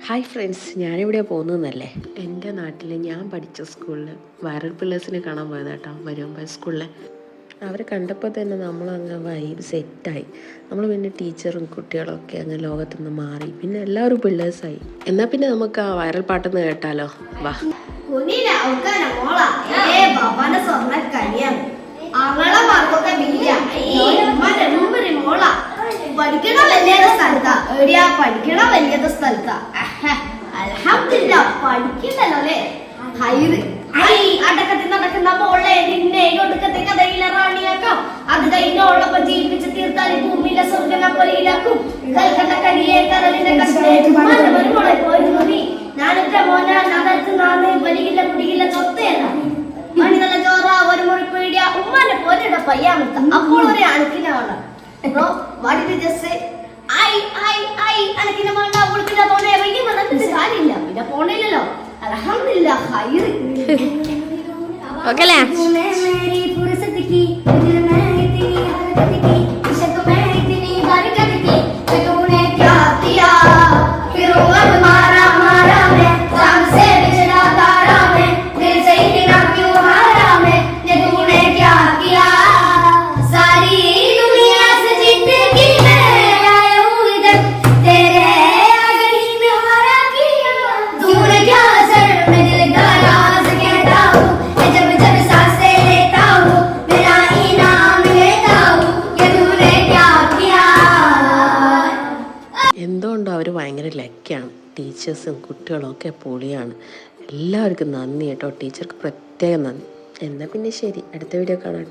Hi friends, ഞാനിവിടെ പോകുന്നതെന്നല്ലേ എൻ്റെ നാട്ടിൽ ഞാൻ പഠിച്ച സ്കൂളിൽ വൈറൽ പിള്ളേഴ്സിനെ കാണാൻ പോയത് കേട്ടോ. വരുമ്പോൾ സ്കൂളിൽ അവരെ കണ്ടപ്പോൾ തന്നെ നമ്മളങ്ങ് വൈബ് സെറ്റായി. നമ്മൾ പിന്നെ ടീച്ചറും കുട്ടികളൊക്കെ അങ്ങ് ലോകത്തു നിന്ന് മാറി, പിന്നെ എല്ലാവരും പിള്ളേഴ്സായി. എന്നാൽ പിന്നെ നമുക്ക് ആ വൈറൽ പാട്ടൊന്ന് കേട്ടാലോ? വാ. പഠിക്കണ വലിയ സ്ഥലത്താ എവിടെയാ പഠിക്കണ വലിയ സ്ഥലത്താ. അൽഹംദുലില്ലാ പഠിക്കണ്ടല്ലോ അല്ലേ. അടക്കത്തിൽ നടക്കുന്ന മോളെ നിന്നെ ഒടുക്കത്തെ കഥയിലെ റാണിയാക്കാം. അത് കഴിഞ്ഞോളപ്പം ജീവിപ്പിച്ച് തീർത്താൽ ഭൂമിയിലെ സ്വർഗന പൊലിയിലാക്കും. കൽക്കട്ട കരിയെ കടലിന്റെ കഷ്ടമോളെ പോയിരുന്നു നീ. ഞാനൊറ്റ മോനാ നഗരത്ത് നാന്ന് വലിയില്ല കുടിയില്ല ചൊത്തയല്ല മണി നല്ല ചോറ ഒരു മുറി പീടിയ ഉമ്മാന്റെ പോലെയുടെ പയ്യാമത്ത. അപ്പോൾ ഒരു അണക്കിനാണ് bro, what did you just say? അനക്കിനെ വേണ്ട ഉൾക്കില്ല പോണേ എവിടേക്കും വന്നിട്ട് കാര്യമില്ല. പിന്നെ പോണില്ലല്ലോ. അൽഹംദുലില്ലാ ഖൈർ. ഓക്കേ അല്ലേ? എന്തുകൊണ്ടോ അവർ ഭയങ്കര ലക്കിയാണ്. ടീച്ചേഴ്സും കുട്ടികളും ഒക്കെ പൊളിയാണ്. എല്ലാവർക്കും നന്ദി കേട്ടോ. ടീച്ചർക്ക് പ്രത്യേകം നന്ദി. എന്നാൽ പിന്നെ ശരി, അടുത്ത വീഡിയോ കാണാം കേട്ടോ.